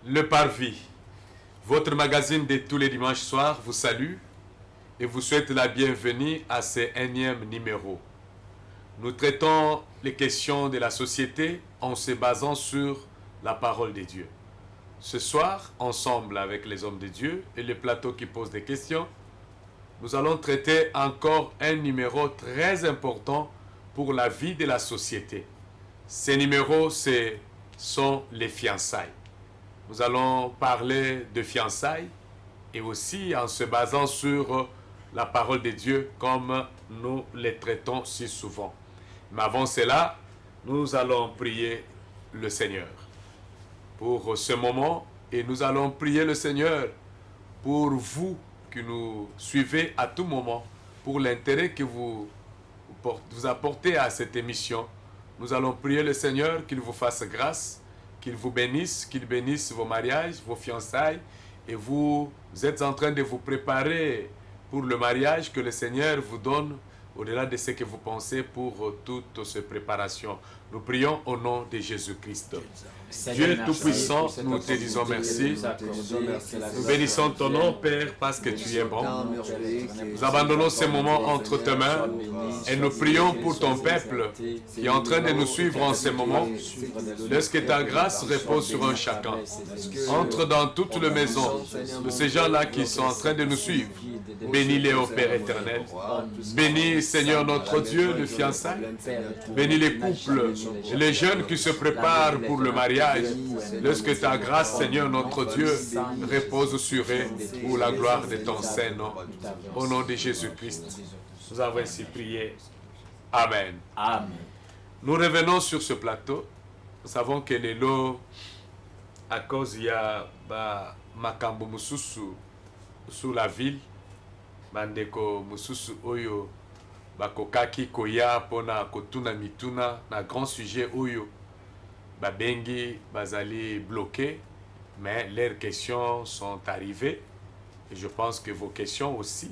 Le Parvis, votre magazine de tous les dimanches soirs, vous salue et vous souhaite la bienvenue à ce énième numéro. Nous traitons les questions de la société en se basant sur la parole de Dieu. Ce soir, ensemble avec les hommes de Dieu et le plateau qui pose des questions, nous allons traiter encore un numéro très important pour la vie de la société. Ces numéros, sont les fiançailles. Nous allons parler de fiançailles et aussi en se basant sur la parole de Dieu comme nous les traitons si souvent. Mais avant cela, nous allons prier le Seigneur pour ce moment et nous allons prier le Seigneur pour vous qui nous suivez à tout moment, pour l'intérêt que vous apportez à cette émission. Nous allons prier le Seigneur qu'il vous fasse grâce, qu'il vous bénisse, qu'il bénisse vos mariages, vos fiançailles. Et vous êtes en train de vous préparer pour le mariage que le Seigneur vous donne au-delà de ce que vous pensez pour toute cette préparation. Nous prions au nom de Jésus-Christ. Dieu Tout-Puissant, nous te disons merci. Nous bénissons ton nom, Père, parce que tu es bon. Nous abandonnons ces moments entre tes mains et nous prions pour ton peuple qui est en train de nous suivre en ces moments. Laisse que ta grâce repose sur un chacun. Entre dans toutes les maisons de ces gens-là qui sont en train de nous suivre. Bénis-les au Père éternel. Bénis, Seigneur notre Dieu, le fiançailles. Bénis les couples et les jeunes qui se préparent pour le mariage. Laisse que ta grâce, Seigneur notre Dieu, repose sur eux pour la gloire de ton Saint-Nom. Au nom de Jésus-Christ, nous avons ainsi prié. Amen. Amen. Nous revenons sur ce plateau. Nous savons que les lots, à cause il y a Makambo Mususu sous la ville, Bandeko Mususu Oyo, Bakokaki Koya Pona Kotuna Mituna, na grand sujet Oyo, Babengi Bazali bloqué, mais leurs questions sont arrivées. Et je pense que vos questions aussi,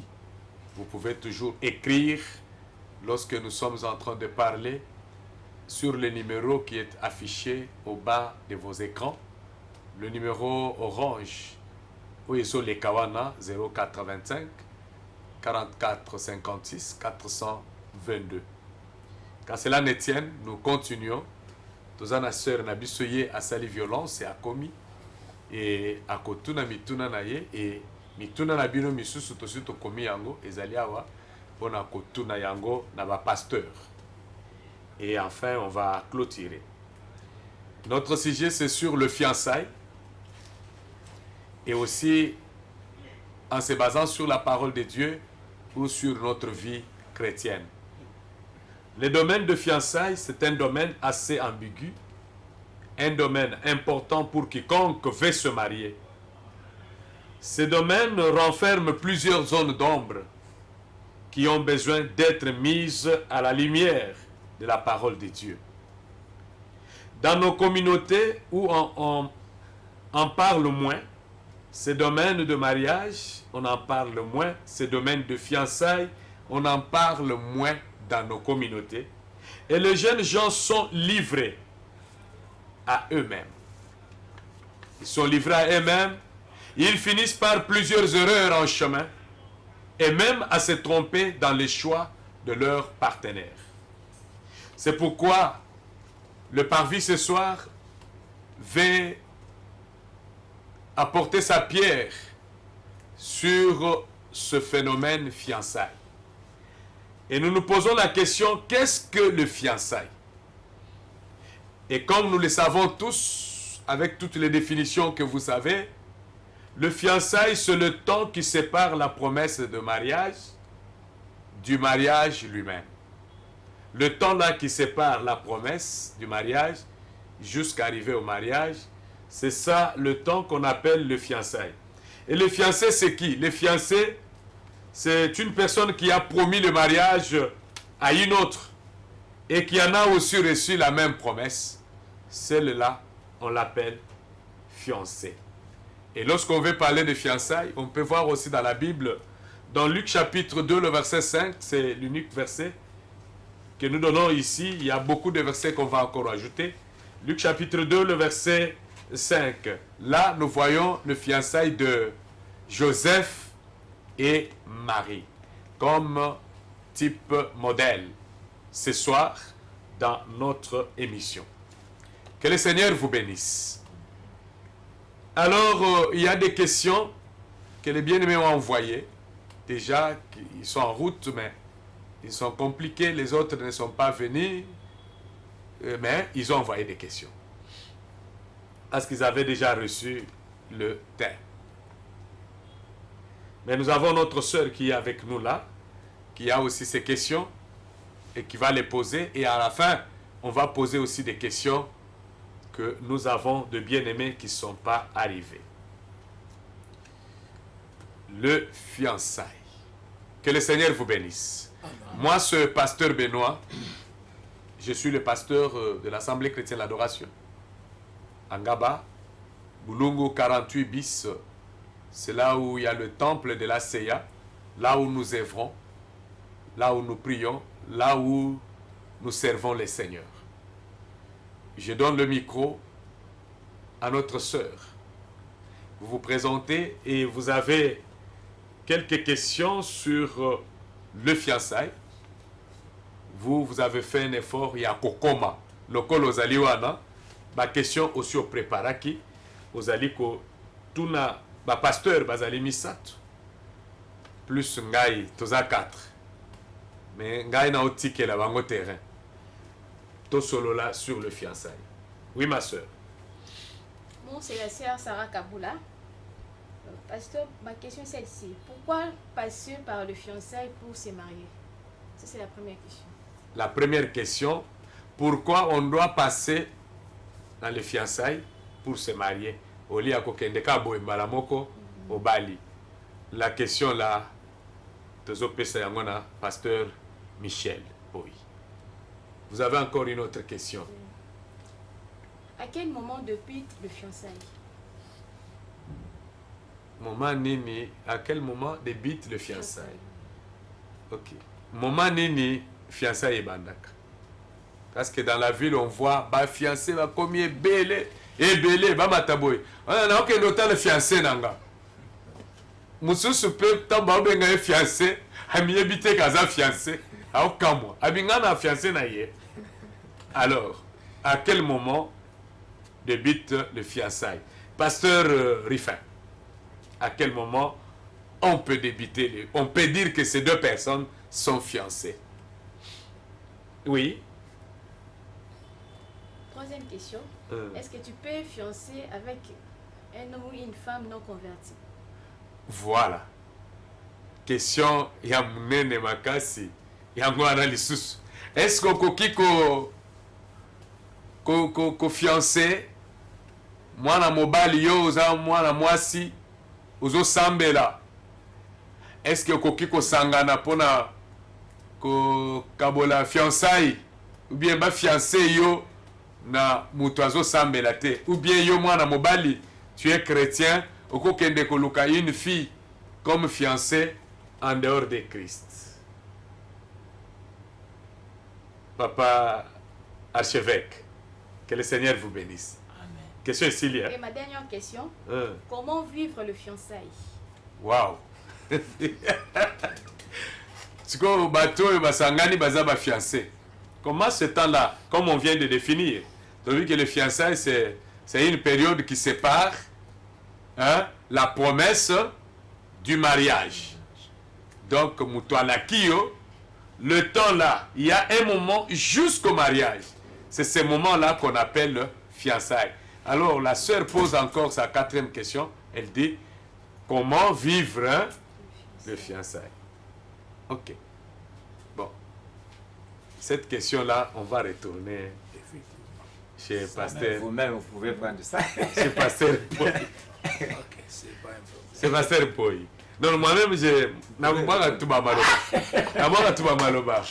vous pouvez toujours écrire lorsque nous sommes en train de parler sur le numéro qui est affiché au bas de vos écrans. Le numéro orange, Oyeso Lekawana 085 44 56 422. Quand cela ne tienne, nous continuons. Tozana sœur Nabisoye a sali violence et a commis et a kotuna mituna naye et mituna nabino misusu tosuto komi yango ezali awa pona kotuna yango na ba pasteur. Et enfin, on va clôturer. Notre sujet, c'est sur le fiançailles et aussi en se basant sur la parole de Dieu ou sur notre vie chrétienne. Le domaine de fiançailles, c'est un domaine assez ambigu, un domaine important pour quiconque veut se marier. Ce domaine renferme plusieurs zones d'ombre qui ont besoin d'être mises à la lumière de la parole de Dieu. Dans nos communautés où on parle moins, ces domaines de mariage, on en parle moins, ces domaines de fiançailles, on en parle moins dans nos communautés. Et les jeunes gens sont livrés à eux-mêmes. Ils sont livrés à eux-mêmes. Ils finissent par plusieurs erreurs en chemin et même à se tromper dans les choix de leurs partenaires. C'est pourquoi le Parvis ce soir veut apporter sa pierre sur ce phénomène fiançailles. Et nous nous posons la question, qu'est-ce que le fiançailles? Et comme nous le savons tous, avec toutes les définitions que vous savez, le fiançailles, c'est le temps qui sépare la promesse de mariage du mariage lui-même. Le temps là qui sépare la promesse du mariage jusqu'à arriver au mariage, c'est ça le temps qu'on appelle le fiançailles. Et le fiancé, c'est qui? Le fiancé, c'est une personne qui a promis le mariage à une autre et qui en a aussi reçu la même promesse. Celle-là, on l'appelle fiancé. Et lorsqu'on veut parler de fiançailles, on peut voir aussi dans la Bible, dans Luc chapitre 2, le verset 5, c'est l'unique verset que nous donnons ici. Il y a beaucoup de versets qu'on va encore ajouter. Luc chapitre 2, le verset 5. Là, nous voyons le fiançailles de Joseph et Marie comme type modèle ce soir dans notre émission. Que le Seigneur vous bénisse. Alors, il y a des questions que les bien-aimés ont envoyées. Déjà, ils sont en route, mais ils sont compliqués. Les autres ne sont pas venus, mais ils ont envoyé des questions. Parce qu'ils avaient déjà reçu le thème. Mais nous avons notre sœur qui est avec nous là, qui a aussi ces questions et qui va les poser. Et à la fin, on va poser aussi des questions que nous avons de bien-aimés qui ne sont pas arrivés. Le fiançailles. Que le Seigneur vous bénisse. Moi, ce pasteur Benoît, je suis le pasteur de l'Assemblée chrétienne de l'adoration. Angaba, Boulungu 48 bis, c'est là où il y a le temple de la Seya, là où nous œuvrons, là où nous prions, là où nous servons les seigneurs. Je donne le micro à notre sœur. Vous vous présentez et vous avez quelques questions sur le fiançailles. Vous avez fait un effort, il y a Kokoma, le col aux Aliwana. Ma question aussi au préparaki, aux Aliko, tout na, ma pasteur, bazali misat, plus ngai, toza 4. Mais ngai na otike la bango terrain. Tout solo là sur le fiançailles. Oui, ma soeur. Bon, c'est la sœur Sarah Kaboula. Pasteur, ma question est celle-ci. Pourquoi passer par le fiançailles pour se marier? Ça, c'est la première question. La première question, pourquoi on doit passer dans les fiançailles pour se marier? Oli a kokendeka boy malamoko au Bali. La question là, pasteur Michel Boy. Vous avez encore une autre question. À quel moment débute le fiançailles? Moment nini, à quel moment débute le fiançailles? Ok. Moment nini, fiançailles et bandaka. Parce que dans la ville, on voit, bah fiancé, bah combien belé, et belé, bah mataboy. On a aucun autant le fiancé nanga. Moussou soupe, tant bah benga fiancé, ami habité kaza fiancé, à aucun mois. Abingana fiancé na yé. Alors, à quel moment débute le fiançailles? Pasteur Riffin, à quel moment on peut débuter, on peut dire que ces deux personnes sont fiancées? Oui. Troisième question. Est-ce que tu peux fiancer avec un homme ou une femme non convertie? Voilà. Question ya munene makasi ya mwana lisusu. Est-ce que koki ko fiancé mwana mobali yo oza mwana mwasi ozo sambela? Est-ce que koki ko sangana pona ko kabola fiançailles ou bien ba fiancé yo na mutu azo sambela te, ou bien yo mwana mobali tu es chrétien okokende koluka une fille comme fiancée en dehors de Christ? Papa archevêque, que le Seigneur vous bénisse. Amen. Question ici, et ma dernière question, comment vivre le fiançailles? Wow. Siko bato basangani baza ba fiancé. Comment ce temps-là, comme on vient de définir, tandis que le fiançailles c'est une période qui sépare la promesse du mariage. Donc mutualakio, le temps là, il y a un moment jusqu'au mariage. C'est ce moment-là qu'on appelle le fiançailles. Alors la sœur pose encore sa quatrième question. Elle dit, comment vivre le fiançailles? Ok. Bon. Cette question-là, on va retourner chez Pasteur. Vous-même, vous pouvez prendre ça. Chez Pasteur Poy. Ok, c'est pas un problème. C'est Pasteur Poy. Donc moi-même, j'ai... Naboga tuba maloba. Naboga tuba maloba.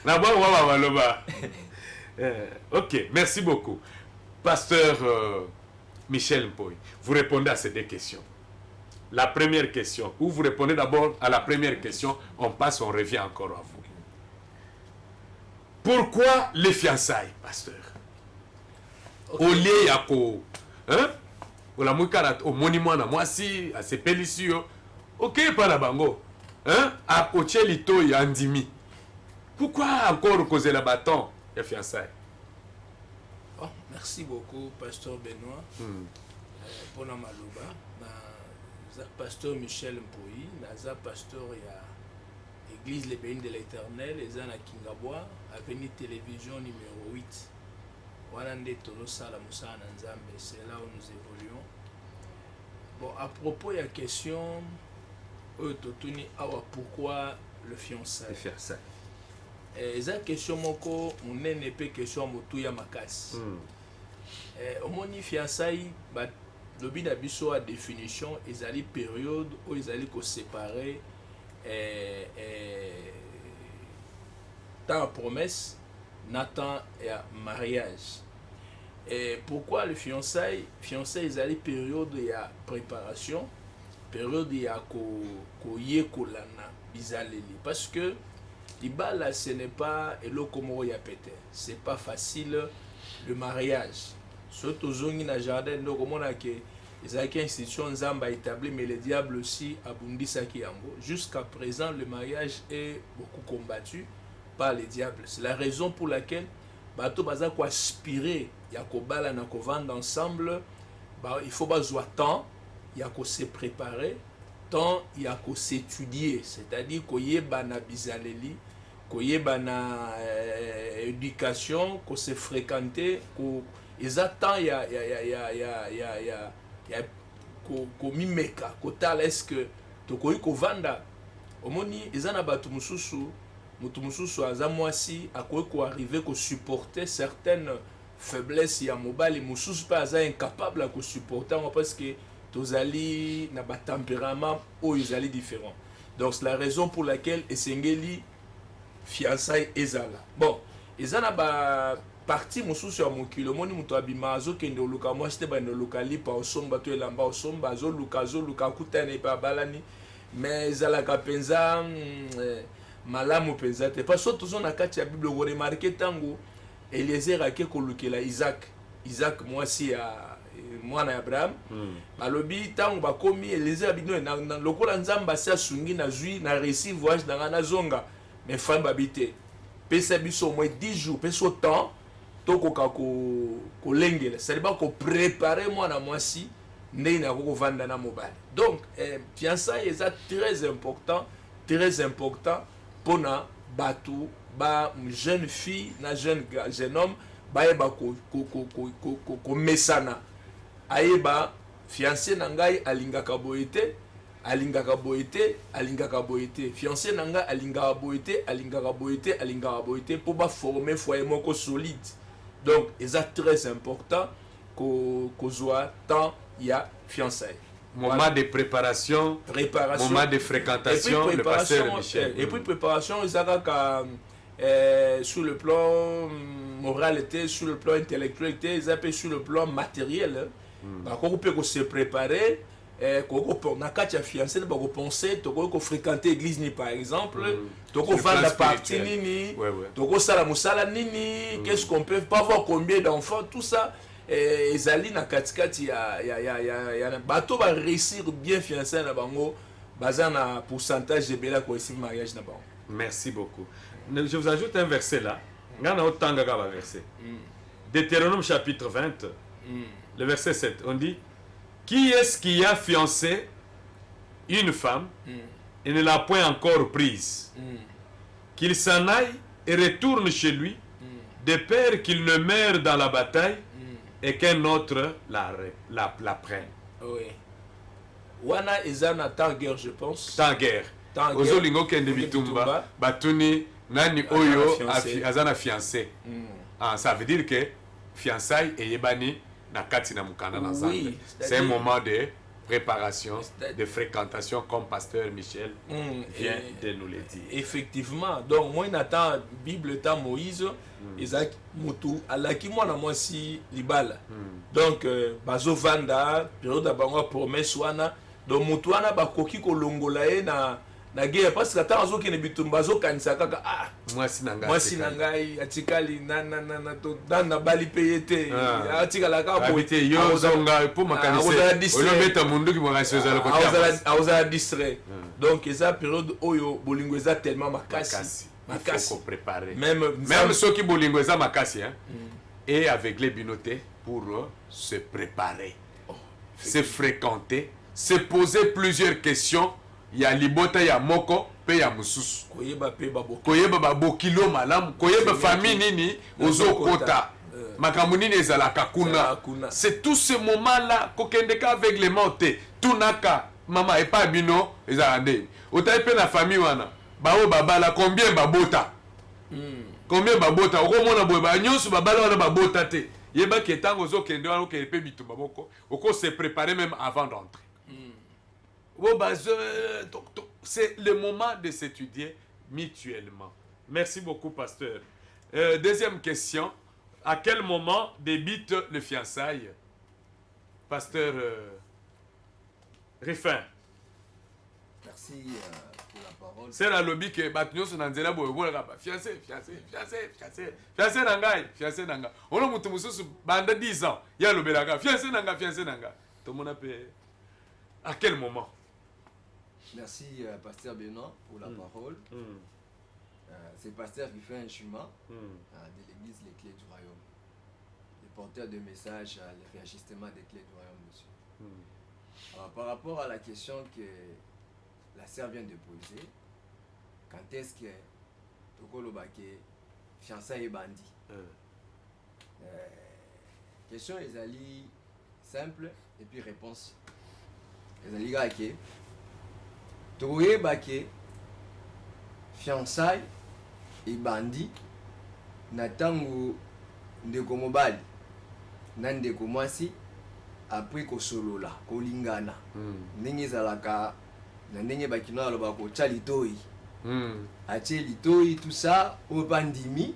Naboga maloba. Ok, merci beaucoup. Pasteur Michel Poy, vous répondez à ces deux questions. La première question, ou vous répondez d'abord à la première question, on passe, on revient encore à vous. Pourquoi les fiançailles, pasteur? au lieu ya ko hein olamuki kala omoni mwana mwasi asepelisi yo okepa na bango hein akotie litoi andimi. Pourquoi encore causer la bâton ya fiançailles? Oh, merci beaucoup, Pasteur Benoît. Pour la Malouba, Pasteur Michel Mpoui, Naza Pasteur et Église Les Bénis de l'Éternel, et Zana Kingabwa, Avenue Télévision numéro 8. Walande Tono Sala Moussa Nanzambe, c'est là où nous évoluons. Bon, à propos de la question, pourquoi le fiançailles? Le fiançailles. Eza question moko munene pe question motu ya makasi. Omoni fiançailles ba lobi na biso a définition ezali période où ezali ko séparer tant promesse n'attend ya mariage. Et pourquoi le fiançailles? Fiançailles ezali période ya préparation, période ya ko yekolana bizaleli, parce que Libala, ce n'est pas elokomo ya pété. C'est pas facile le mariage. Surtout zongi na jardin donc on a que les institutions nzamba établi mais le diable aussi abundisaki yango. Jusqu'à présent le mariage est beaucoup combattu par les diables. C'est la raison pour laquelle bato baza ko aspirer ya ko bala na ko vendre ensemble, il faut bazoa temps ya ko se préparer, temps ya ko s'étudier, c'est-à-dire ko yeba na bizaleli, koyeba na éducation, ko se fréquenter, ko ezatan ko mimeka, ko tala est-ce que to koyi ko vanda. Omoni ezana batu mususu, mutu mususu aza mwasi akoyi ko arriver ko supporter certaines faiblesses ya mobali, mususu pa aza incapable ko supporter parce que tozali na ba tempérament o ezali différent. Donc c'est la raison pour laquelle esengeli fiançailles ezala. Bon, ezana ba parti mususu ya mokilo moni muto abima azokende oluka mwasi te bana lokali pa osomba to elamba osomba azoluka kutana pa balani, mais ezalaka penza malamu penza te parce que tozo na kati ya Bible ko remarquer tango Eliezer ake kolukela Isaac mwasi ya mwana ya Abraham, balobi tango bakomi Eliezer abino na lokola nzamba sa sungi na zui na récit voyage na zonga. Mais femme habite pesa biso au moins 10 jours pesa temps tokoka ko lengela, c'est pas ko préparer moi na mwasi ndei na ko vanda na mobile. Donc fiançailles est très important pour na batu ba jeune fille na jeune homme ba eba ko mesana ayeba fiancé na ngai alingaka boyete alingaka boyete fiancé nanga alingaka boyete pour ba former foyer moko solide. Donc c'est très important ko zoa temps ya fiançailles. Moment de préparation, moment de fréquentation, le pasteur Michel. Et puis préparation ezaka sur le plan moral, sur le plan intellectuel, sur le plan matériel. Bah qu'on peut se préparer. Na kati ya fiancé ba ko penser to ko fréquenter église ni par exemple, to ko vendre la partie nini, to ko sala musala nini, qu'est-ce qu'on peut pas voir combien d'enfants, tout ça ezali na kati ya bato ba réussir bien fiancé na bango bazana pourcentage de bela ko esi mariage na bango. Merci beaucoup. Je vous ajoute un verset là. Ngana otanga ka ba verset. Deutéronome chapitre 20, le verset 7, on dit: qui est-ce qui a fiancé une femme et ne l'a point encore prise? Qu'il s'en aille et retourne chez lui, de peur qu'il ne meure dans la bataille et qu'un autre la prenne. Oui. Wana ezana tant guerre, je pense. Tant guerre. Ozolingo kende bitumba, batuni nani oyo azana fiancé. Ça veut dire que fiançailles et yebani na kati na mukanda na zamba. C'est un moment de préparation, de fréquentation, comme pasteur Michel vient de nous le dire. Effectivement. Donc moi n'attends Bible temps Moïse, Isaac mutu alaki mwana mwasi libala. Donc bazo vanda période bango promesse wana, donc mutu wana bakoki kolongola ye na na guerre parce que tant azokende bitumba azokanisa kaka mwasi na ngai mwasi na ngai atikali na bali pe ete atikala kaka boite yo zonga po makanise olobeta munduki mwakasi ozala kotia aozala distrait donc eza période oyo bolingo eza tellement makasi faut préparer même ceux qui bolingo eza makasi et avec les binotés pour se préparer se fréquenter se poser plusieurs questions. Il y a libota ya moko pe ya mususu koyeba babokilo malamu koyeba famille nini ozokota makambo nini ezalaka kuna. C'est tout ce moment là kokendeka aveuglement te tunaka mama epa bino ezala nde otayi pe na famille wana bao babala combien babota combien babota okomona boye banyonso babala wana babota te yeba ke tango ozokende wana okende pe bitumba moko oko se préparer même avant d'entrer. C'est le moment de s'étudier mutuellement. Merci beaucoup, pasteur. Deuxième question. À quel moment débute le fiançailles? Pasteur Riffin. Merci pour la parole. C'est la lobby que Batnyo se nanzela boye fiancé nangai, fiancé nanga. On a mutu mususu banda 10 ans. Ya lobelaka fiancé nanga. Tout le monde a payé. À quel moment? Merci pasteur Benoît pour la parole. C'est pasteur Riffin Chuma de l'église Les Clés du Royaume. Le porteur de message, le réajustement des Clés du Royaume, monsieur. Alors, par rapport à la question que la sœur vient de poser, quand est-ce que Tokolo Baké fiançailles et bandit? Question est simple et puis réponse. Les gars, Toye Baké fiançailles et bandit natango ndeko mobali na ndeko mwasi après kosolola kolingana ndenge ezalaka na ndenge bakino aloba kotya litoi atie litoi tout ça oyo bandimi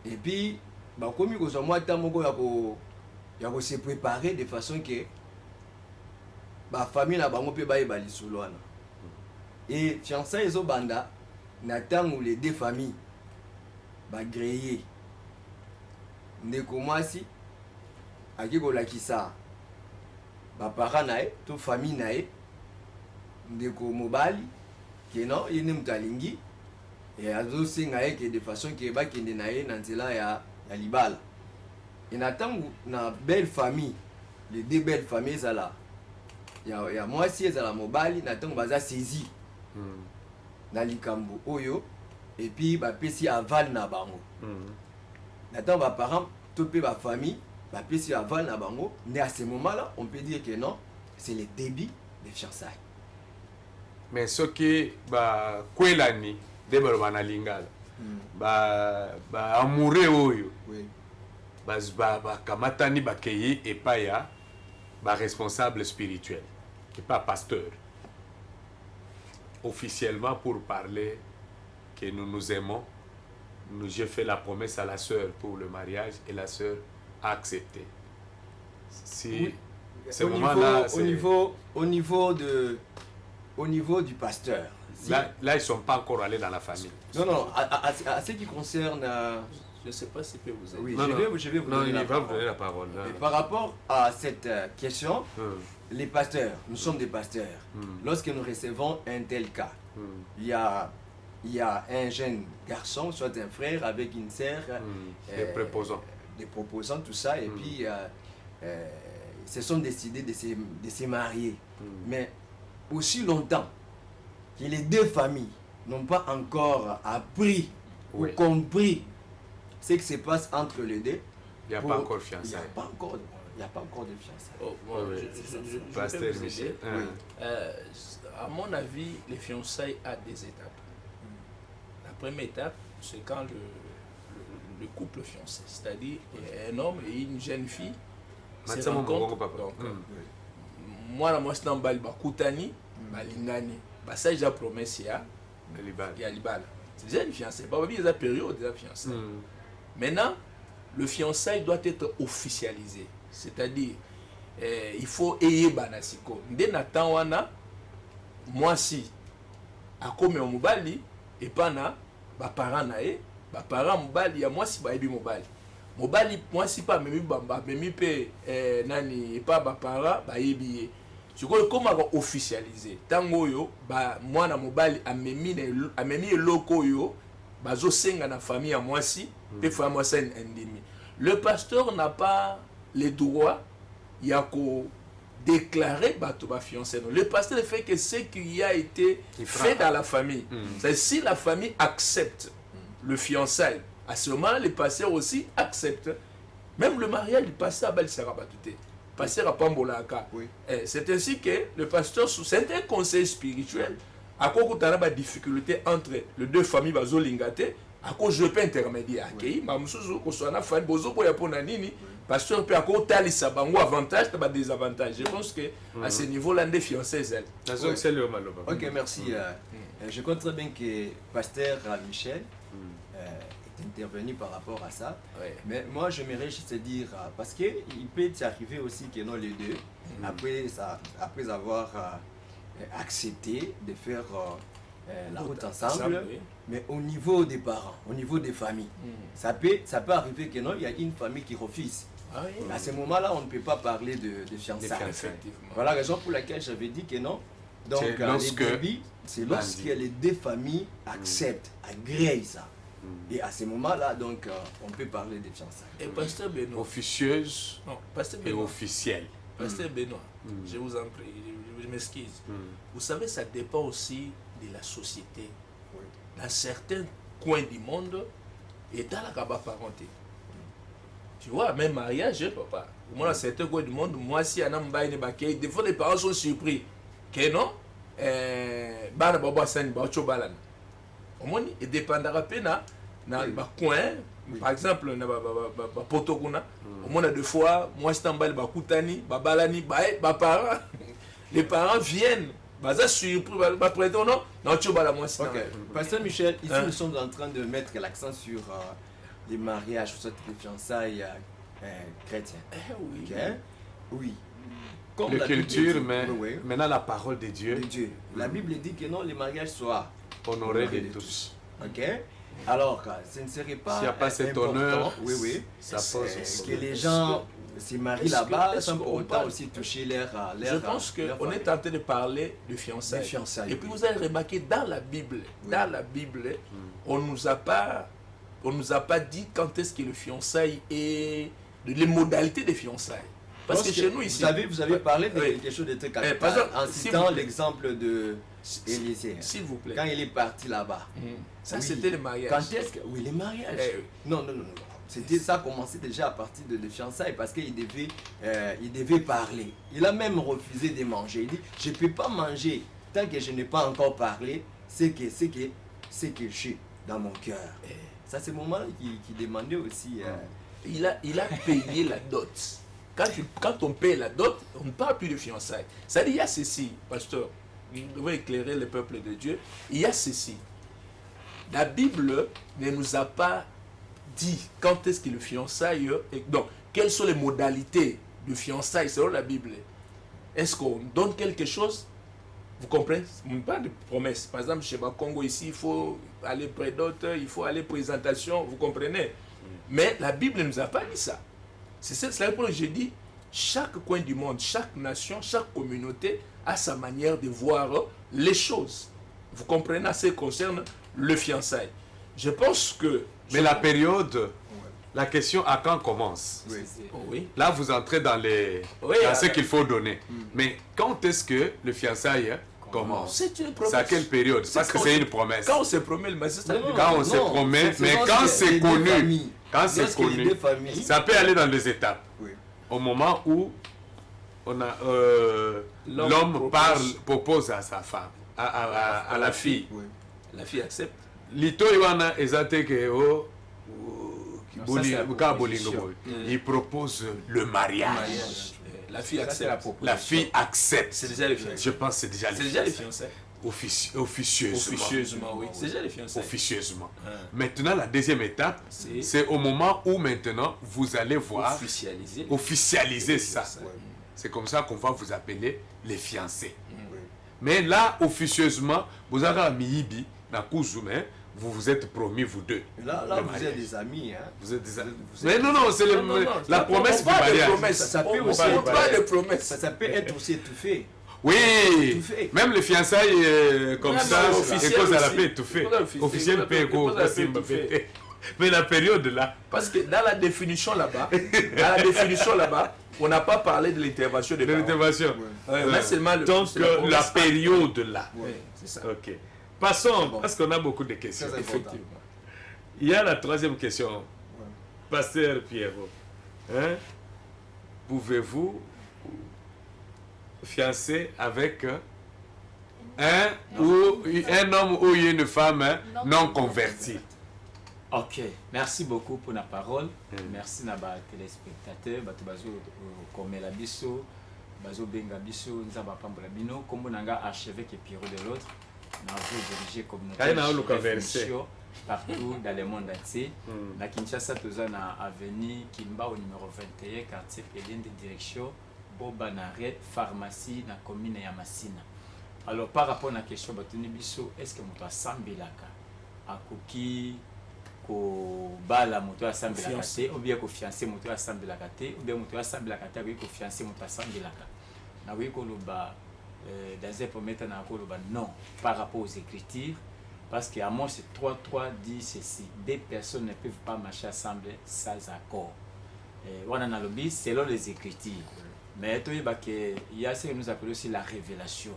et puis bakomi kozwa mwa ta moko ya kose préparer de façon que bafamille na bango mpe bayeba lisolo wana. Et fiançailles ezobanda na ntango les deux familles bagreye ndeko mwasi ake kolakisa baparent na ye to famille na ye ndeko mobali ke non ye nde moto alingi azosenga ye ke de façon ke bakende na ye na nzela ya libala. E na ntango na belle famille les deux belles familles ezala ya mwasi ezala mobali na ntango baza saisi na likambo oyo et puis bapesi aval na bango na ntango baparent to mpe bafamille bapesi aval na bango nde à ce moment là on peut dire que non c'est le début des fiançailles. Mais soki bakwelani nde baloba na lingala baamoureux oyo bakamatani bakei epai ya responsable spirituel et pas pasteur officiellement pour parler que nous nous aimons. J'ai fait la promesse à la sœur pour le mariage et la sœur a accepté. Si ce moment-là, au niveau du pasteur. Si... Là, ils ne sont pas encore allés dans la famille. Non, à ce qui concerne... Je ne sais pas si peut vous aider. Oui, non, je vais vous donner la parole. Et par rapport à cette question, les pasteurs, nous sommes des pasteurs. Lorsque nous recevons un tel cas, il y a un jeune garçon, soit un frère avec une sœur, des proposants, tout ça, et puis ils se sont décidés de se marier. Mais aussi longtemps que les deux familles n'ont pas encore appris ou compris ce qui se passe entre les deux, il n'y a pas encore de fiançailles. Il n'y a pas encore de fiançailles. Oh, bon, Pasteur Michel. À mon avis, les fiançailles a des étapes. La première étape, c'est quand le couple fiancé, c'est-à-dire un homme et une jeune fille se rencontrent. Donc, moi, c'est dans Balibakutani, Balingani. Ça, j'ai la promesse, il y a Libala. C'est déjà une fiancée. Il y a une période de fiancée. Maintenant, le fiançailles doit être officialisé. C'est-à-dire, il faut ayer Banasiko. Dès Nathan Wana, moi si, akomema mobali epa na baparent na ye baparent mobali ya mwasi bayebi mobali mobali mwasi mpe amemi mpe nani epa baparent bayebi ye sikoyo ekomaka officialize ntango oyo mwana mobali amemi eloko oyo bazosenga na famille ya mwasi mpe famille ya mwasi endimi. Le pasteur n'a pas le droit ya ko déclarer bato ba fiancé. Le pasteur ne fait que ce qui a été fait dans la famille. C'est si la famille accepte le fiançailles, à ce moment-là, le pasteur aussi accepte. Même le mariage du pasteur à Balisara Batouté. Pasteur à Pambolaka. C'est ainsi que le pasteur, c'est un conseil spirituel. À quoi il y a des difficultés entre les deux familles bazolingate, à quoi je peux intermédiaire. Ok, ma musuzu ko so na famille bozo po ya pona nini, pasteur peut à quoi talisa bango avantage ba désavantage. Je pense que à ce niveau-là des fiancés elle. Ok, merci. Je compte très bien que pasteur Michel est intervenu par rapport à ça. Mais moi j'aimerais juste dire parce que il peut arriver aussi que non les deux après avoir accepté de faire la route ensemble, mais au niveau des parents, au niveau des familles, ça peut arriver que non, il y a une famille qui refuse. À ce moment-là, on ne peut pas parler de fiançailles. Voilà la raison pour laquelle j'avais dit que non. Donc, c'est lorsque les deux familles acceptent, agréent ça. Et à ce moment-là, donc, on peut parler de fiançailles. Et pasteur Benoît, officieuse et officielle. Pasteur Benoît, je vous en prie, je m'excuse. Vous savez, ça dépend aussi de la société. Dans certains coins du monde, et dans la parenté. Tu vois, même mariage, papa. Moi, dans certains coins du monde, moi, si un homme baille bakay, des fois les parents sont surpris. Que non, bana baba sani ba chobalana. Au moins, il dépendra peu na coin. Par exemple, na poto kuna. Au moins, deux fois, moi, c'est un bal bakutani, babalani, parents. Les parents viennent. Baza surpris, non, non, tu vas la moi. Ok. Pasteur Michel, ici nous sommes en train de mettre l'accent sur les mariages, soit les fiançailles chrétiens. Oui. Okay? Oui. Comme la culture, dit, mais maintenant la parole de Dieu. La Bible dit que non, les mariages soient honorés de tous. Ok. Alors, ce ne serait pas. S'il n'y a pas cet honneur, ça pose que les gens se marient là-bas sans pour autant aussi toucher leur. Je pense qu'on est tenté de parler de fiançailles. Et puis vous avez remarqué dans la Bible, on nous a pas dit quand est-ce que le fiançailles est, les modalités des fiançailles. Parce que chez nous ici, vous avez parlé de quelque chose de très capital en citant l'exemple de Élisée. S'il vous plaît. Quand il est parti là-bas. Ça c'était le mariage. Quand est-ce que les mariages. Non. C'était ça commençait déjà à partir de fiançailles parce qu'il devait parler. Il a même refusé de manger. Il dit je ne peux pas manger tant que je n'ai pas encore parlé. C'est que je suis dans mon cœur. Ça c'est le moment qui demandait aussi. Il a payé la dot. Quand on paye la dot, on ne parle plus de fiançailles. Ça dit il y a ceci, pasteur. Nous devons éclairer le peuple de Dieu. Il y a ceci. La Bible ne nous a pas dit quand est-ce que le fiançailles. Donc, quelles sont les modalités de fiançailles selon la Bible? Est-ce qu'on donne quelque chose? Vous comprenez? Pas de promesse. Par exemple, chez Congo ici, il faut aller près d'autres, il faut aller présentation. Vous comprenez? Mais la Bible ne nous a pas dit ça. C'est cela pourquoi je dis, chaque coin du monde, chaque nation, chaque communauté a sa manière de voir les choses. Vous comprenez à ce qui concerne le fiançailles. Je pense que... Mais la période, la question à quand commence? Oui. Là, vous entrez dans ce qu'il faut donner. Mais quand est-ce que le fiançailles commence? C'est une promesse. C'est à quelle période? Parce que c'est une promesse. Quand on se promet, mais c'est quand on se promet, mais quand c'est connu... Quand c'est connu, ça peut aller dans des étapes. Au moment où l'homme propose à sa femme, à la fille. La fille accepte. Il propose le mariage. La fille accepte. La fille accepte. C'est déjà les fiançailles. Je pense que c'est déjà les fiançailles. Officieusement, oui. C'est déjà les fiançailles. Officieusement. Maintenant, la deuxième étape, c'est au moment où maintenant vous allez voir officialiser ça. C'est comme ça qu'on va vous appeler les fiancés. Mais là, officieusement, vous avez un miibi, na kuzume, vous vous êtes promis, vous deux. Là, Le vous mariage. êtes des amis. Hein. Vous êtes des amis. Vous Mais êtes- non, non, c'est le- Non, non, la ça, promesse on du parle de mariage. promesse. Ça peut On aussi parle être- pas de promesse. Ça peut être aussi étouffé. Oui, Tout fait. même les fiançailles comme Même ça, officiel et cause à la aussi. paix, tout fait. Cause à l'officiel, Officiel cause à- paix, cause à la paix, Simba tout fait. paix. Mais la période là, Parce que dans la définition là-bas, on n'a pas parlé de l'intervention des de parents. l'intervention. Ouais, mais seulement le- Donc c'est la promesse. la période là. Ouais, c'est ça. Ok. Passons, Bon. parce qu'on a beaucoup de questions. Très important. Effectivement. Il y a la troisième question. Pasteur Pierrot, hein? Pouvez-vous fiancer avec un homme ou une femme non convertie? Ok, merci beaucoup pour la parole. Merci à nos téléspectateurs, bato bazo komela biso, bazo benga biso, nzamba pambola bino, comme on a archevêque Pierrot de l'autre, nous avons dirigé Kaya na communauté oluka verset. mission partout dans le monde entier. Na Kinshasa, toza na avenue Kimba au numéro 21, quartier Pelende, direction Bobanare, pharmacie na commune ya Masina. Alors par rapport à la question, batuni biso, est-ce que moto asambelaka akoki ko bala moto asambelaka te ou bien ko fiancer moto asambelaka te ou bien moto asambelaka te akoki ko fiancer moto asambelaka? Na koki koloba dans un premier temps na koloba non par rapport aux écritures, parce que Amos 3:3 dit ceci: deux personnes ne peuvent pas marcher ensemble sans accord. Wana na lobi selon les écritures. Mais il y a ce que nous appelons aussi la révélation.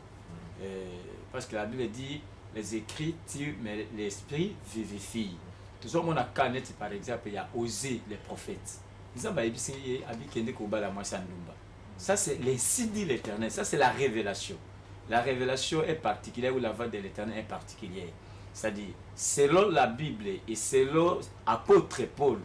Parce que la Bible dit les écrits tuent, mais l'esprit vivifie. Tout ça, on a Canet, par exemple, il y a osé les prophètes. Ça, c'est l'insigne de l'éternel. Ça, c'est la révélation. La révélation est particulière, ou la voix de l'éternel est particulière. C'est-à-dire, selon la Bible et selon l'apôtre Paul,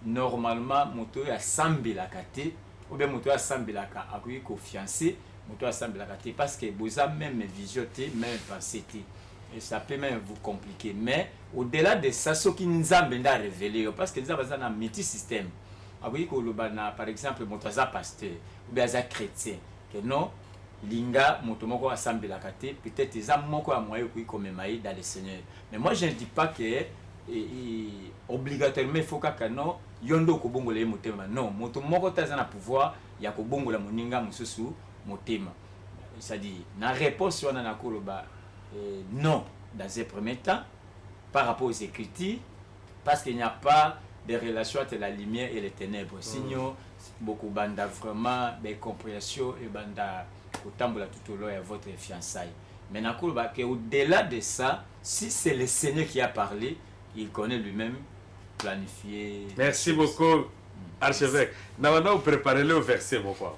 normalement, moto a sambilaka te, ou bien moto a sambilaka a fiancé, moto a sambilaka te, parce que vous avez même vision te, même pensée te. Et ça peut même vous compliquer. Mais au-delà de ça, ce qui nous a révélé, parce que nous avons un multi-système. Par exemple, moto a pasteur, ou bien a chrétien, que non, linga motomoko assemble la kate, peut-être ils ont moko à moyen comme dans le Seigneur. Mais moi je ne dis pas que obligatoirement il faut que non yondo ko bongo le motema. Non, motomoko tazana pouvoir ya ko bongo la moninga mususu motema. C'est-à-dire na réponse on a koloba non dans un premier temps par rapport aux écritures, parce qu'il n'y a pas de relation entre la lumière et les ténèbres. Sinon beaucoup banda vraiment des compréhensions et banda autant tout au long de votre fiançailles. Maintenant, au-delà de ça, si c'est le Seigneur qui a parlé, il connaît lui-même planifier. Merci beaucoup, archevêque. Maintenant, vous préparez le verset, mon frère.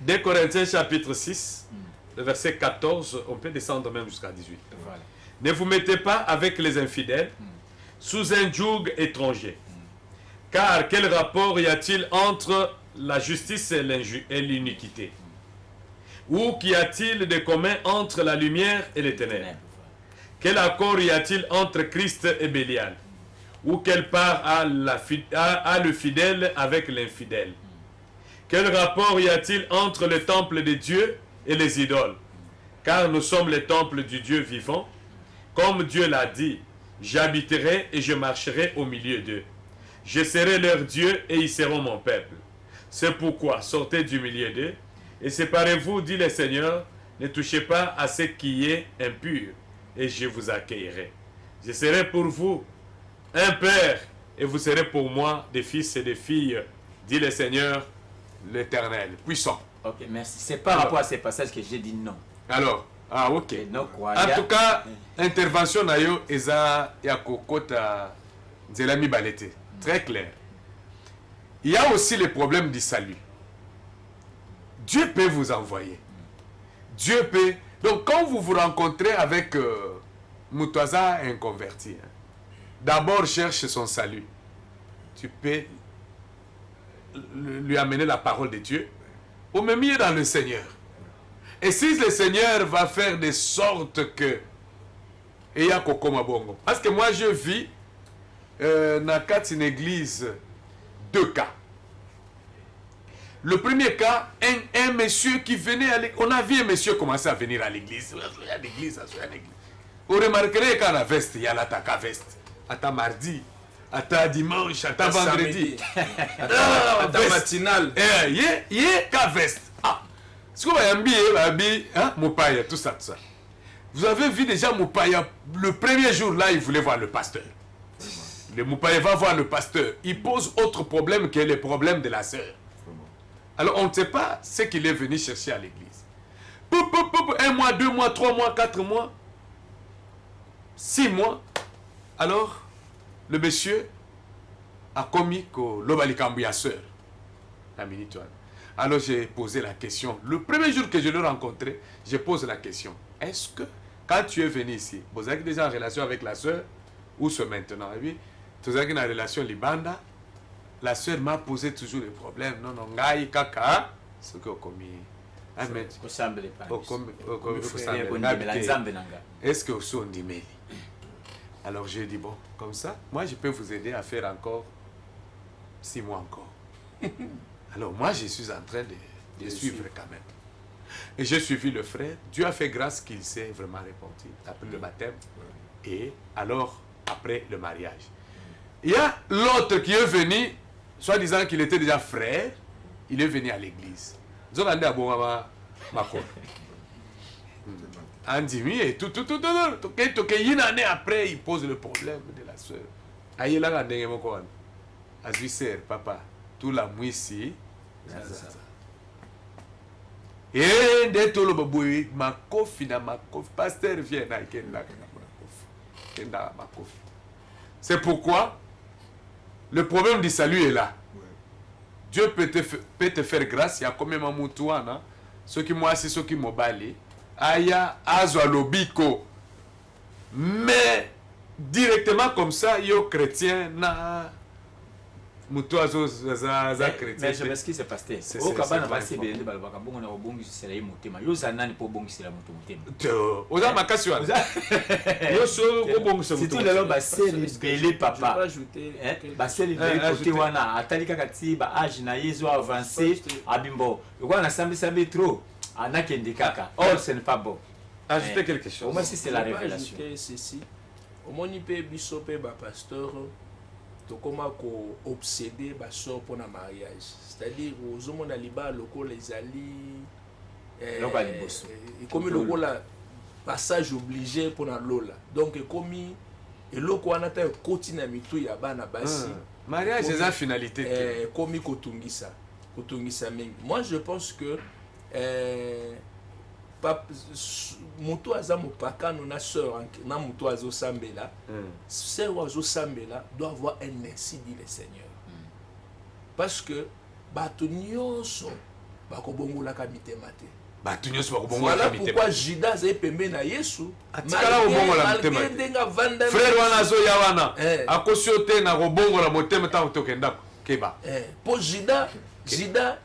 2 Corinthiens chapitre 6, le verset 14, on peut descendre même jusqu'à 18. Voilà. Ne vous mettez pas avec les infidèles sous un joug étranger. Car quel rapport y a-t-il entre la justice et l'iniquité? Ou qu'y a-t-il de commun entre la lumière et les ténèbres? Quel accord y a-t-il entre Christ et Bélial? Ou quelle part a le fidèle avec l'infidèle? Quel rapport y a-t-il entre le temple de Dieu et les idoles? Car nous sommes le temple du Dieu vivant. Comme Dieu l'a dit, j'habiterai et je marcherai au milieu d'eux. Je serai leur Dieu et ils seront mon peuple. C'est pourquoi sortez du milieu d'eux et séparez-vous, dit le Seigneur, ne touchez pas à ce qui est impur, et je vous accueillerai. Je serai pour vous un père, et vous serez pour moi des fils et des filles, dit le Seigneur, l'Éternel, puissant. Ok, merci. C'est par rapport à ces passages que j'ai dit non. Alors, ah ok. Non, quoi. En tout cas, intervention nayo eza ya kokota nzela mibalete. Très clair. Il y a aussi le problème du salut. Dieu peut vous envoyer. Dieu peut. Donc, quand vous vous rencontrez avec Moutaza inconverti, d'abord cherche son salut. Tu peux lui amener la parole de Dieu ou me mettre dans le Seigneur. Et si le Seigneur va faire de sorte que et ya kokoma bongo. Parce que moi je vis dans une église deux cas. Le premier cas, un monsieur qui venait à l'église. On a vu un monsieur commencer à venir à l'église. À l'église. Vous remarquerez qu'à la veste, il y a l'attaque à veste. À ta mardi, à ta dimanche, à ta vendredi. À ta matinale. Il y a qu'à veste. Ah, ce qu'on va habiller, Moupaya, tout ça. Vous avez vu déjà Moupaya, le premier jour là, il voulait voir le pasteur. Le Moupaya va voir le pasteur. Il pose autre problème que les problèmes de la sœur. Alors on ne sait pas ce qu'il est venu chercher à l'église. 1 mois, 2 mois, 3 mois, 4 mois, 6 mois. Alors, le monsieur a commis que l'Obalikambuya sœur. Alors j'ai posé la question. Le premier jour que je l'ai rencontré, je pose la question. Est-ce que quand tu es venu ici, vous êtes déjà en relation avec la sœur ou ce maintenant? Et puis, tu es en relation libanda. La sœur m'a posé toujours des problèmes. Non, ngai kaka. Ce que commis. Est-ce que vous êtes dimeli? Alors j'ai dit, bon, comme ça, moi je peux vous aider à faire encore 6 mois encore. Alors moi je suis en train de suivre quand même. Et j'ai suivi le frère. Dieu a fait grâce qu'il s'est vraiment répandu après le baptême. Et alors, après le mariage. Il y a l'autre qui est venu, soit disant qu'il était déjà frère, il est venu à l'église. Andimi et tout. Une année après, il pose le problème de la soeur. Aïe là, papa, tout la mouissi. Et dès tout le baboué, ma kofi, pasteur vient à c'est pourquoi le problème du salut est là. Dieu peut te faire grâce. Il y a combien de moutouana, ceux qui m'ont assis, ceux qui m'ont balé. Aya azwa lobiko. Mais directement comme ça, yo chrétien na mutoazo za chrétien. Mais je m'excuse pasteur. Au kabana basi belende balbaka bongo na obongi sela yi mutema. Yo zanani po bongi sela mutema. Oza makasi wana. Yo so obongi sela mutema. C'est tout le long baseli belé papa. Je vais ajouter baseli belé côté wana atali kaka ti ba âge na yezo avancé abimbo. Yo na sambi trop. Anakende kaka. Or ce n'est pas bon. Ajouter quelque chose. Au moins si c'est la révélation. Ajouter ceci. Au moins il peut bisoper ba pasteur. To comment ko obsédé ba sort pour un mariage. C'est-à-dire aux hommes na liba loko les ali et comme le la passage obligé pour na lola. Donc comme et loko anata kotina mitu ya bana basi. Mariage c'est la finalité. Comme kotungisa mingi. Moi je pense que mutu aza mopakano na sœur na mutu azo sambela sœur azo sambela doit avoir un ainsi dit le Seigneur parce que bato nyonso bakobongolaka mitema te bato nyonso bakobongolaka mitema. Voilà pourquoi Judas azali pembeni na Yesu atikala kobongola mitema te. Frère wana azoya wana akosi yo te na kobongola motema ntango tokenda keba. Po Judas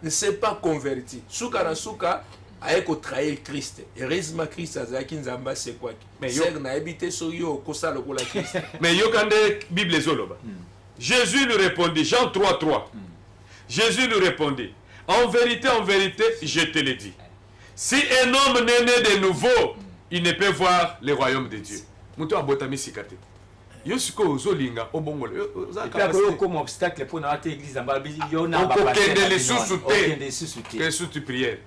ne s'est pas converti suka na suka aeko trahir Christ. Heureusement Christ azaki nzamba c'est quoi? C'est na habité sur yo kosa lokola Christ. Mais yo kande Bible zoloba. Jésus lui répondit, Jean 3:3. Jésus lui répondit, en vérité, je te le dis. Si un homme n'est né de nouveau, il ne peut voir le royaume de Dieu. Muto abotami sikate. Yo siko ozolinga obongolo yo capacité comme obstacle pour na église en Balbi yo na ba okende les sous-soutés que sous tu prières.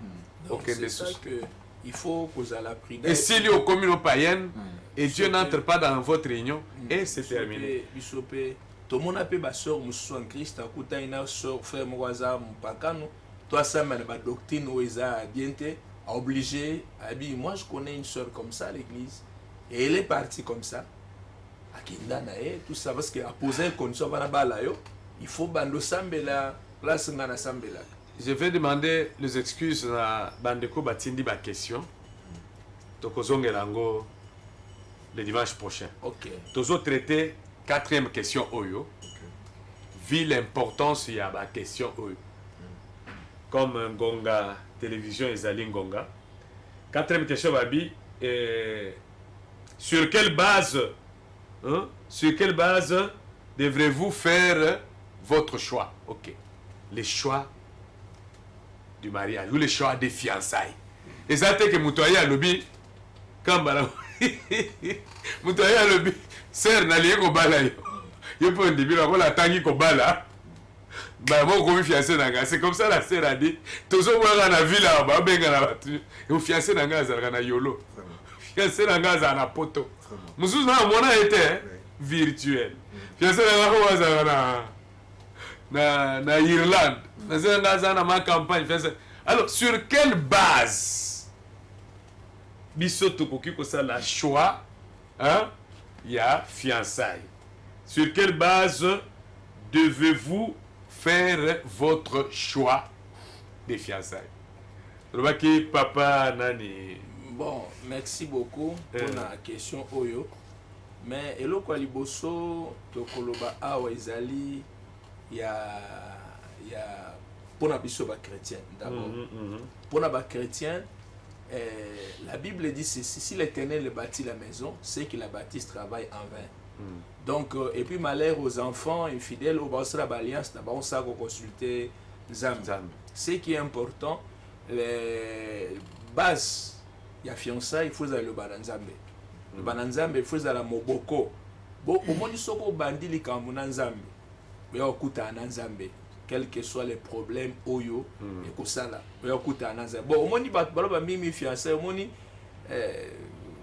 C'est ça que il faut que vous allez la prière. Et s'il y a une commune païenne et Dieu n'entre pas dans votre réunion, et c'est terminé. Tout le monde a pu ma soeur en Christ, à côté une soeur frère Moaza Mpakano, toi ça m'a la doctrine où ils a bienté obligé à dire moi je connais une soeur comme ça à l'église et elle est partie comme ça. À Kindana tout ça parce qu'à poser une condition il faut bando sambela place ngana sambela. Je vais demander les excuses à Bandeko Batindi ba question. Tokozonge lango le dimanche prochain. OK. Tozo traiter 4e question oyo. Vu l'importance il y a ba question oyo. Comme Ngonga télévision ezali Ngonga. 4e question babi sur quelle base devrez-vous faire votre choix? OK. Les choix du mariage ou le choix des fiançailles. Et ça fait que Moutoya a lobby, quand Bala, Moutoya a lobby, sœur n'a lié qu'au bala yo. Yo pour un début, on a tangi qu'au bala. Bah moi comme fiancé nanga, c'est comme ça la sœur a dit. Tous ceux qui ont la ville là, bah ben la battu. Et fiancé nanga ça na yolo. Fiancé nanga ça na poto. Mususu na mona était virtuel. Fiancé nanga ça na Irlande. Fiancé nanga ça na ma campagne. Alors sur quelle base bisoto koki ko ça la choix hein? Il y a fiançailles. Sur quelle base devez-vous faire votre choix des fiançailles? Robaki papa nani. Bon, merci beaucoup pour la question Oyo. Mais eloko aliboso tokoloba awa ezali ya pour na biso ba chrétien d'abord. Pour na ba chrétien, la Bible dit ceci: si l'Éternel bâtit la maison, ceux qui la bâtissent travaillent en vain. Donc, et puis malheur aux enfants infidèles, au bas de l'alliance, d'abord on s'est consulter Zam. Ce qui est important, les bases, il y a fiançailles, il faut aller le bananzambe. Le bananzambe, il faut aller à Moboko. Bon, au moins, il faut que bandi li kamunanzambe. Mais on coûte à nanzambe. Quels que soient les problèmes, Oyo, et que ça là. Mais on coûte à nanzambe. Bon, au moins, il y a des fiançailles, au moins,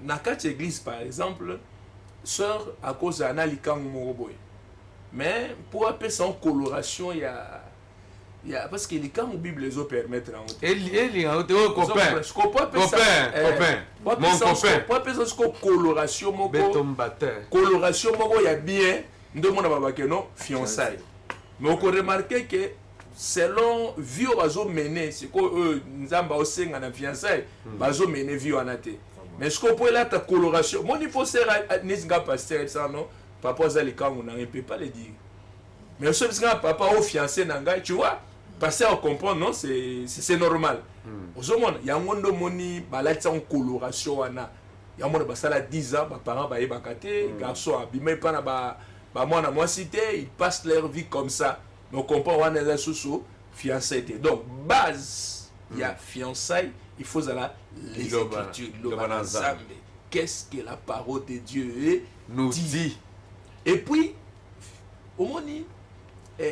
dans quatre églises par exemple, sœur à cause d'un alikang moroboy. Mais pour appeler ça en coloration, il y a parce que les camps Bible les permettre en haut. Et copain. Mon copain. Pour appeler ça coloration moko. Coloration moko il y a bien deux monde baba que non fiançailles. Mais on peut remarquer que selon vie bazo mener c'est que eux nzamba osenga na fiançailles bazo mener vie anate. Mais ce qu'on peut là ta coloration, mon il faut ser nisga pasteur ça non papa zali quand on ne peut pas le dire. Mais ce que papa au fiancé nanga tu vois pasteur comprend non c'est normal. Aux hommes il y a un monde moni balati en coloration ana. Il y a un monde basala 10 ans parents ba yebakate garçon abimé pas na ba moi na moi cité ils passent leur vie comme ça. Mais on comprend on est sous fiancé. Donc base il y a fiançailles, il faut aller les écritures, qu'est-ce que la parole de Dieu nous dit. Et puis, au moni,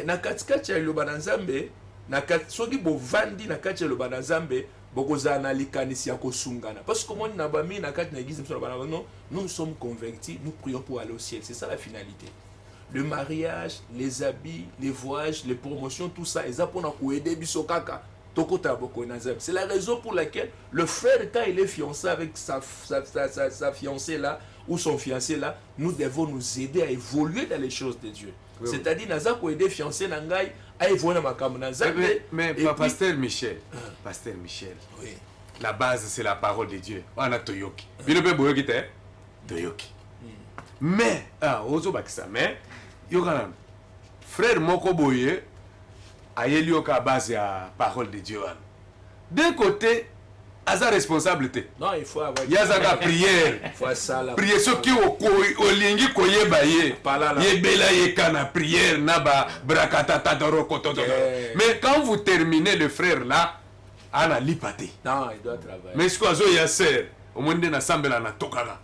na katikati ya loba na Nzambe, na soki bovandi na kati ya loba na Nzambe, bokozala na likanisi ya kosungana. Parce que moni na bami na kati na église non, nous sommes convaincus, nous prions pour aller au ciel. C'est ça la finalité. Le mariage, les habits, les voyages, les promotions, tout ça, ils apprennent à aider biso kaka. C'est la raison pour laquelle le frère, quand il est fiancé avec sa fiancée là, ou son fiancé là, nous devons nous aider à évoluer dans les choses de Dieu. Oui, c'est-à-dire, nous avons aidé fiancé Nangai à évoluer dans ma caméra. Mais Pasteur Michel, Pasteur Michel, oui. La base c'est la parole de Dieu. On a Toyoki. Toyoki. Mais, frère Moko Boye, ayeli oka base à parole de Dieu. D'un côté, asa responsabilité. Non, il faut avoir. Il y a sa prière. Il faut ça là. Prière ce qui au lingi koyeba ye. Yebela ye kana prière naba brakatata dorokoto. Mais quand vous terminez le frère là, ana lipate. Non, il doit travailler. Mais ce que ya sœur, au monde na sambela na tokala.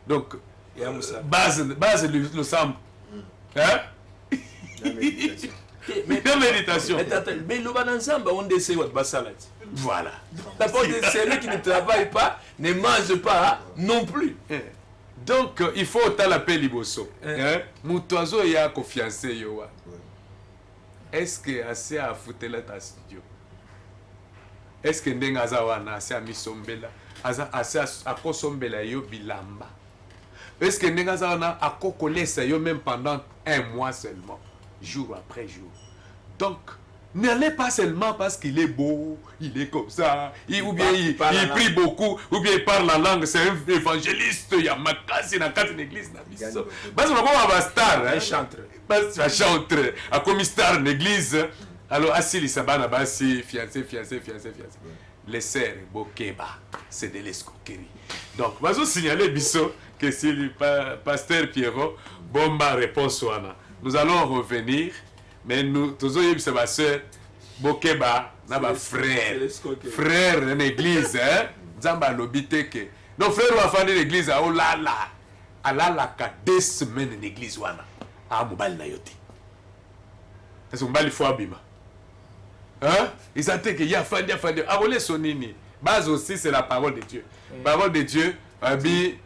Donc base le sambe. Hein? Mais méditation. Mais le bananzamba, on décide de basalat. Voilà. D'abord, celui qui ne travaille pas, ne mange pas non plus. Donc, il faut t'appeler Liboso. Moutoizo ya confiance yowa. Est-ce que assez à foutre là ta studio? Est-ce que ndenga zawana assez à misombela? Assez à kosombela yo bilamba? Est-ce que ndenga zawana à kokolesa yo même pendant un mois seulement? Jour après jour. Donc, n'allez pas seulement parce qu'il est beau, il est comme ça, ou bien il prie beaucoup, ou bien il parle la langue, c'est un évangéliste, il y a ma casse, il y a quatre églises. Parce que on va star, un chantre. Parce que chantre, à comme star l'église. Alors, assis les sabana, bassi, fiancé. Les sœurs, Bokeba, c'est de l'escroquerie. Donc, je vais signaler Bisso que c'est le pasteur Pierrot, bomba réponse wana. Nous allons revenir, mais nous, tous les ma sœur, Bokeba, na ba frère l'escoquer. frère na église hein nzambe alobi te ke non frère wafandi na église aolala alalaka 2 semaines na église wana mobali na yo te parce que mobali fo abima hein eza te ke ye afandi akoleso nini base aussi c'est la parole de Dieu parole de Dieu abi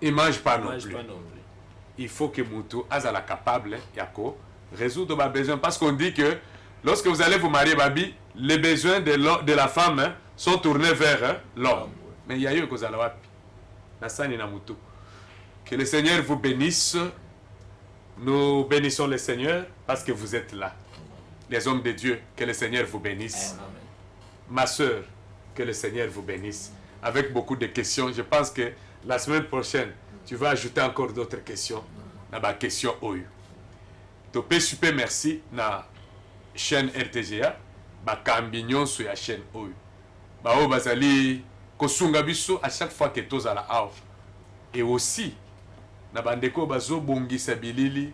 il mange pas non plus il faut que Moutou azala capable yako résoudre ma besoin parce qu'on dit que lorsque vous allez vous marier babi les besoins de la femme hein, sont tournés vers l'homme mais il y a eu que wapi nasani na Moutou que le Seigneur vous bénisse. Nous bénissons le Seigneur parce que vous êtes là les hommes de Dieu, que le Seigneur vous bénisse. Amen. Ma sœur, que le Seigneur vous bénisse avec beaucoup de questions. Je pense que la semaine prochaine tu vas ajouter encore d'autres questions na ba question oyo topé super merci na chaîne RTGA bakambi nyonso ya chaîne oyo bao bazali kosunga biso à chaque fois que tozala awa et aussi na bandeko bazo bongisa bilili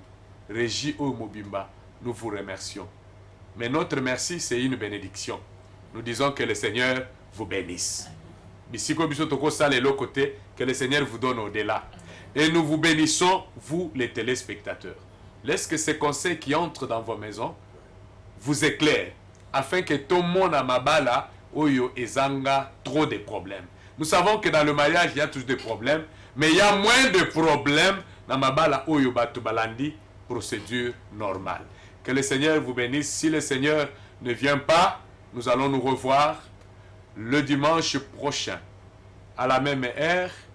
régie oyo mobimba nous vous remercions mais notre merci c'est une bénédiction nous disons que le Seigneur vous bénisse bisiko biso toko sala le côté que le Seigneur vous donne au-delà et nous vous bénissons vous les téléspectateurs. Laisse que ces conseils qui entrent dans vos maisons vous éclairent afin que tout le monde à Mabala oyo ezanga trop de problèmes. Nous savons que dans le mariage il y a toujours des problèmes mais il y a moins de problèmes dans Mabala oyo batu balandi procédure normale. Que le Seigneur vous bénisse. Si le Seigneur ne vient pas, nous allons nous revoir le dimanche prochain à la même heure